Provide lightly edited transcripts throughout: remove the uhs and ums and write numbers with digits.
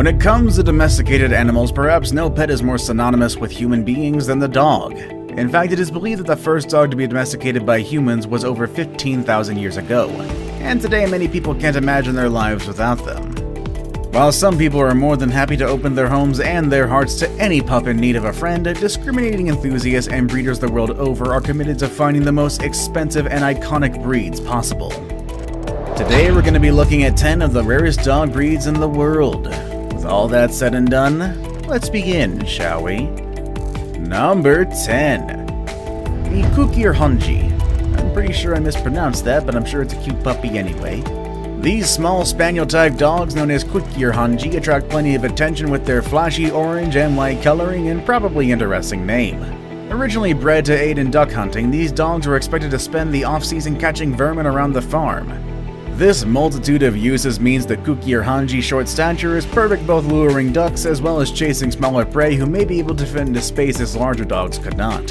When it comes to domesticated animals, perhaps no pet is more synonymous with human beings than the dog. In fact, it is believed that the first dog to be domesticated by humans was over 15,000 years ago, and today many people can't imagine their lives without them. While some people are more than happy to open their homes and their hearts to any pup in need of a friend, discriminating enthusiasts and breeders the world over are committed to finding the most expensive and iconic breeds possible. Today we're going to be looking at 10 of the rarest dog breeds in the world. With all that said and done, let's begin, shall we? Number 10. The Kukirhanji. I'm pretty sure I mispronounced that, but I'm sure it's a cute puppy anyway. These small spaniel-type dogs known as Kukirhanji attract plenty of attention with their flashy orange and white coloring and probably interesting name. Originally bred to aid in duck hunting, these dogs were expected to spend the off-season catching vermin around the farm. This multitude of uses means the Kukirhanji's short stature is perfect both luring ducks as well as chasing smaller prey who may be able to fit into spaces larger dogs could not.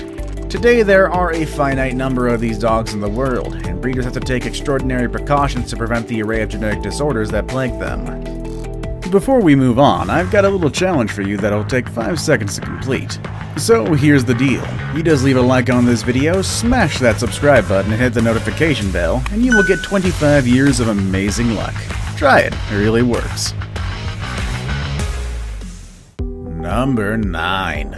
Today there are a finite number of these dogs in the world, and breeders have to take extraordinary precautions to prevent the array of genetic disorders that plague them. Before we move on, I've got a little challenge for you that'll take 5 seconds to complete. So here's the deal. You just leave a like on this video, smash that subscribe button and hit the notification bell, and you will get 25 years of amazing luck. Try it really works. Number 9.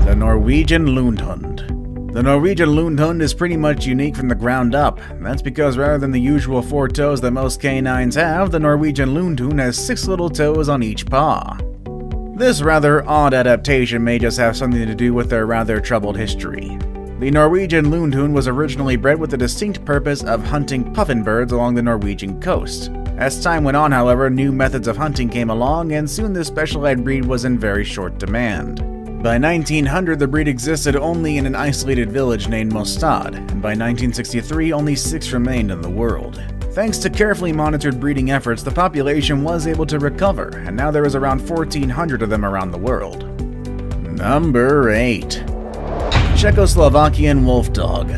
The Norwegian Lundhund. The Norwegian Lundhund is pretty much unique from the ground up. That's because rather than the usual 4 toes that most canines have, the Norwegian Lundhund has 6 little toes on each paw. This rather odd adaptation may just have something to do with their rather troubled history. The Norwegian Lundhund was originally bred with the distinct purpose of hunting puffin birds along the Norwegian coast. As time went on, however, new methods of hunting came along, and soon this specialized breed was in very short demand. By 1900, the breed existed only in an isolated village named Mostad, and by 1963, only 6 remained in the world. Thanks to carefully monitored breeding efforts, the population was able to recover, and now there is around 1,400 of them around the world. Number 8. Czechoslovakian Wolf Dog.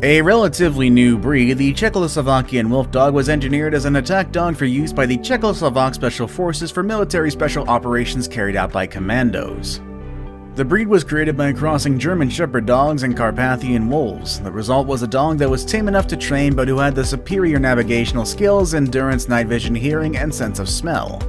A relatively new breed, the Czechoslovakian Wolf Dog was engineered as an attack dog for use by the Czechoslovak Special Forces for military special operations carried out by commandos. The breed was created by crossing German Shepherd dogs and Carpathian wolves. The result was a dog that was tame enough to train but who had the superior navigational skills, endurance, night vision, hearing, and sense of smell.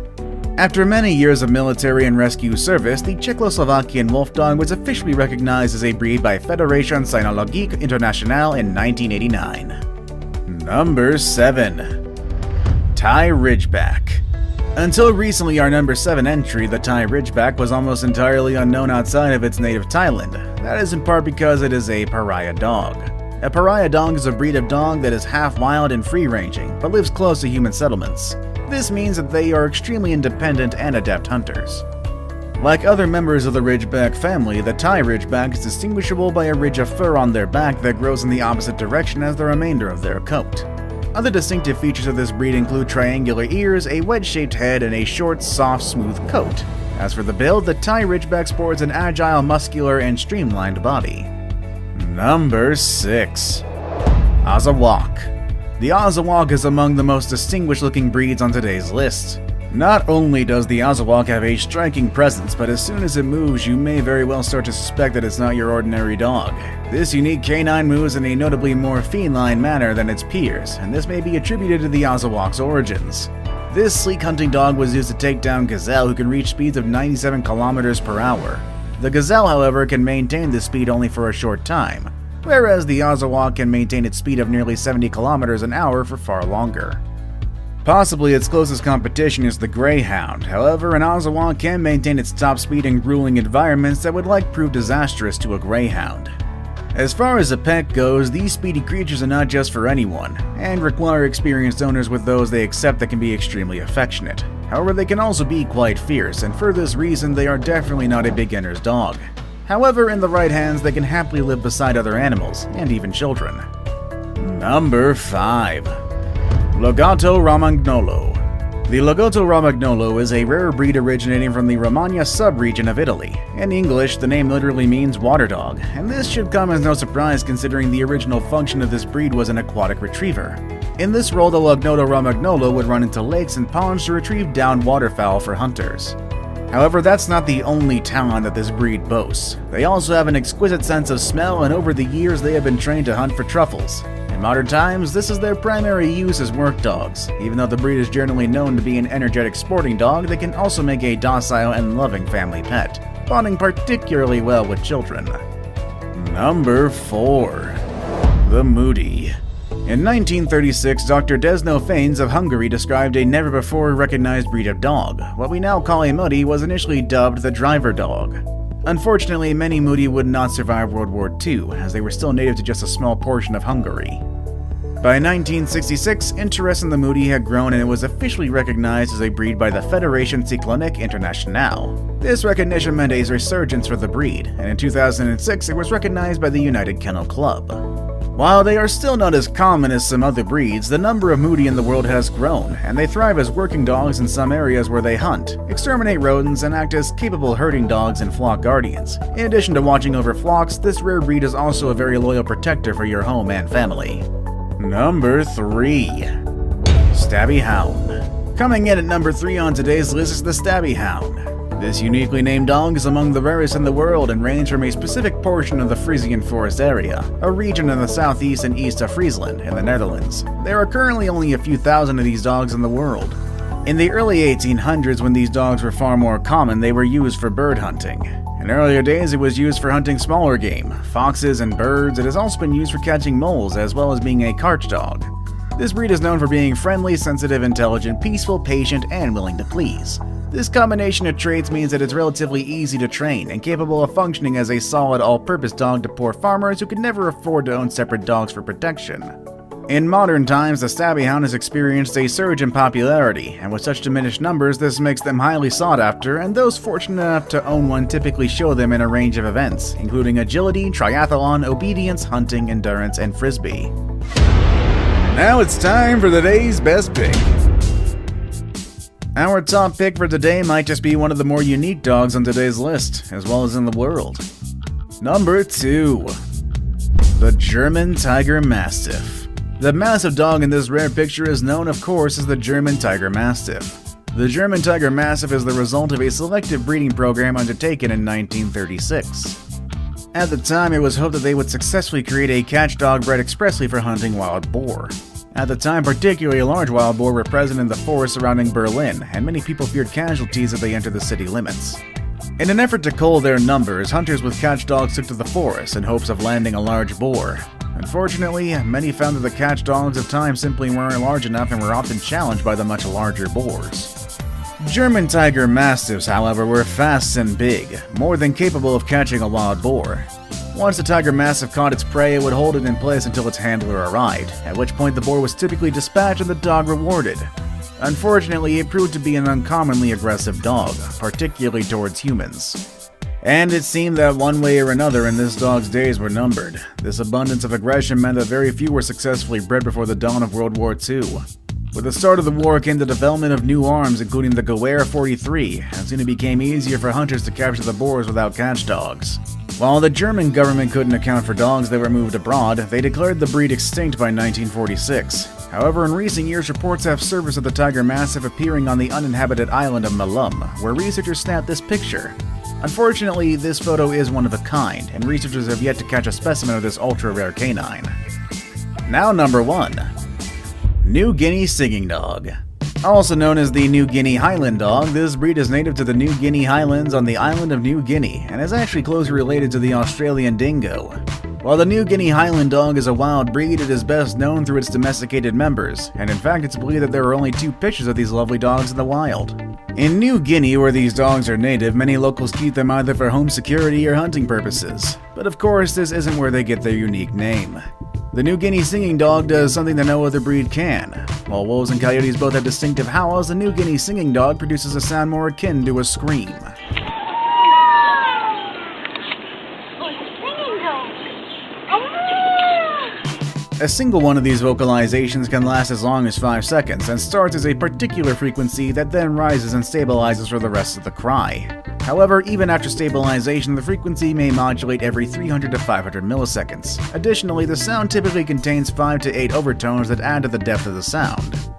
After many years of military and rescue service, the Czechoslovakian Wolf Dog was officially recognized as a breed by Fédération Cynologique Internationale in 1989. Number 7. Thai Ridgeback. Until recently, our number 7 entry, the Thai Ridgeback, was almost entirely unknown outside of its native Thailand. That is in part because it is a pariah dog. A pariah dog is a breed of dog that is half wild and free-ranging, but lives close to human settlements. This means that they are extremely independent and adept hunters. Like other members of the Ridgeback family, the Thai Ridgeback is distinguishable by a ridge of fur on their back that grows in the opposite direction as the remainder of their coat. Other distinctive features of this breed include triangular ears, a wedge-shaped head, and a short, soft, smooth coat. As for the build, the Thai Ridgeback sports an agile, muscular, and streamlined body. Number 6. Azawak. The Azawak is among the most distinguished-looking breeds on today's list. Not only does the Azawak have a striking presence, but as soon as it moves, you may very well start to suspect that it's not your ordinary dog. This unique canine moves in a notably more feline manner than its peers, and this may be attributed to the Azawak's origins. This sleek hunting dog was used to take down gazelle who can reach speeds of 97 kilometers per hour. The gazelle, however, can maintain this speed only for a short time, whereas the Azawak can maintain its speed of nearly 70 kilometers an hour for far longer. Possibly its closest competition is the greyhound. However, an Azawak can maintain its top speed in grueling environments that would prove disastrous to a greyhound. As far as a pet goes, these speedy creatures are not just for anyone, and require experienced owners with those they accept that can be extremely affectionate. However, they can also be quite fierce, and for this reason they are definitely not a beginner's dog. However, in the right hands they can happily live beside other animals, and even children. Number 5. Lagotto Romagnolo. The Lagotto Romagnolo is a rare breed originating from the Romagna sub-region of Italy. In English, the name literally means water dog, and this should come as no surprise considering the original function of this breed was an aquatic retriever. In this role, the Lugnoto Romagnolo would run into lakes and ponds to retrieve downed waterfowl for hunters. However, that's not the only talent that this breed boasts. They also have an exquisite sense of smell, and over the years they have been trained to hunt for truffles. In modern times, this is their primary use as work dogs. Even though the breed is generally known to be an energetic sporting dog, they can also make a docile and loving family pet, bonding particularly well with children. Number 4. The Moody. In 1936, Dr. Desno Fanes of Hungary described a never-before-recognized breed of dog. What we now call a Moody was initially dubbed the driver dog. Unfortunately, many Moody would not survive World War II, as they were still native to just a small portion of Hungary. By 1966, interest in the Moody had grown and it was officially recognized as a breed by the Fédération Cyclonique Internationale. This recognition meant a resurgence for the breed, and in 2006 it was recognized by the United Kennel Club. While they are still not as common as some other breeds, the number of Moody in the world has grown, and they thrive as working dogs in some areas where they hunt, exterminate rodents, and act as capable herding dogs and flock guardians. In addition to watching over flocks, this rare breed is also a very loyal protector for your home and family. Number 3. Stabby Hound. Coming in at number 3 on today's list is the Stabby Hound. This uniquely named dog is among the rarest in the world and ranges from a specific portion of the Frisian Forest area, a region in the southeast and east of Friesland in the Netherlands. There are currently only a few thousand of these dogs in the world. In the early 1800s, when these dogs were far more common, they were used for bird hunting. In earlier days, it was used for hunting smaller game, foxes and birds. It has also been used for catching moles, as well as being a cart dog. This breed is known for being friendly, sensitive, intelligent, peaceful, patient, and willing to please. This combination of traits means that it's relatively easy to train and capable of functioning as a solid all-purpose dog to poor farmers who could never afford to own separate dogs for protection. In modern times, the Stabby Hound has experienced a surge in popularity, and with such diminished numbers, this makes them highly sought after, and those fortunate enough to own one typically show them in a range of events, including agility, triathlon, obedience, hunting, endurance, and frisbee. Now it's time for today's best pick. Our top pick for today might just be one of the more unique dogs on today's list, as well as in the world. Number 2. The German Tiger Mastiff. The massive dog in this rare picture is known, of course, as the German Tiger Mastiff. The German Tiger Mastiff is the result of a selective breeding program undertaken in 1936. At the time, it was hoped that they would successfully create a catch dog bred expressly for hunting wild boar. At the time, particularly large wild boar were present in the forest surrounding Berlin, and many people feared casualties as they entered the city limits. In an effort to cull their numbers, hunters with catch dogs took to the forest in hopes of landing a large boar. Unfortunately, many found that the catch dogs of time simply weren't large enough and were often challenged by the much larger boars. German Tiger Mastiffs, however, were fast and big, more than capable of catching a wild boar. Once the Tiger Mastiff caught its prey, it would hold it in place until its handler arrived, at which point the boar was typically dispatched and the dog rewarded. Unfortunately, it proved to be an uncommonly aggressive dog, particularly towards humans. And it seemed that one way or another in this dog's days were numbered. This abundance of aggression meant that very few were successfully bred before the dawn of World War II. With the start of the war came the development of new arms, including the Gewehr 43, and soon it became easier for hunters to capture the boars without catch dogs. While the German government couldn't account for dogs that were moved abroad, they declared the breed extinct by 1946. However, in recent years, reports have surfaced of the Tiger Mastiff appearing on the uninhabited island of Malum, where researchers snapped this picture. Unfortunately, this photo is one of a kind, and researchers have yet to catch a specimen of this ultra-rare canine. Now number 1. New Guinea Singing Dog. Also known as the New Guinea Highland Dog, this breed is native to the New Guinea Highlands on the island of New Guinea, and is actually closely related to the Australian dingo. While the New Guinea Highland Dog is a wild breed, it is best known through its domesticated members, and in fact it's believed that there are only 2 pictures of these lovely dogs in the wild. In New Guinea, where these dogs are native, many locals keep them either for home security or hunting purposes. But of course, this isn't where they get their unique name. The New Guinea Singing Dog does something that no other breed can. While wolves and coyotes both have distinctive howls, the New Guinea Singing Dog produces a sound more akin to a scream. A single one of these vocalizations can last as long as 5 seconds and starts as a particular frequency that then rises and stabilizes for the rest of the cry. However, even after stabilization, the frequency may modulate every 300 to 500 milliseconds. Additionally, the sound typically contains 5 to 8 overtones that add to the depth of the sound.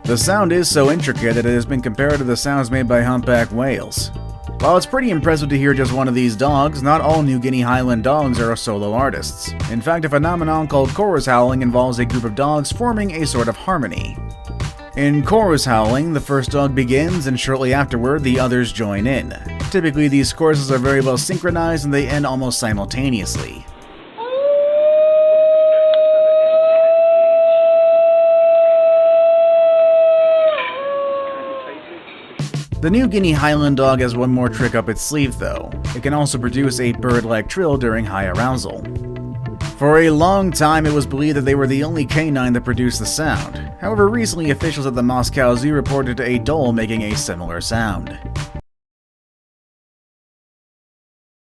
The sound is so intricate that it has been compared to the sounds made by humpback whales. While it's pretty impressive to hear just one of these dogs, not all New Guinea Highland dogs are solo artists. In fact, a phenomenon called chorus howling involves a group of dogs forming a sort of harmony. In chorus howling, the first dog begins and shortly afterward the others join in. Typically, these choruses are very well synchronized and they end almost simultaneously. The New Guinea Highland dog has one more trick up its sleeve though. It can also produce a bird-like trill during high arousal. For a long time, it was believed that they were the only canine that produced the sound. However, recently officials at the Moscow Zoo reported a dole making a similar sound.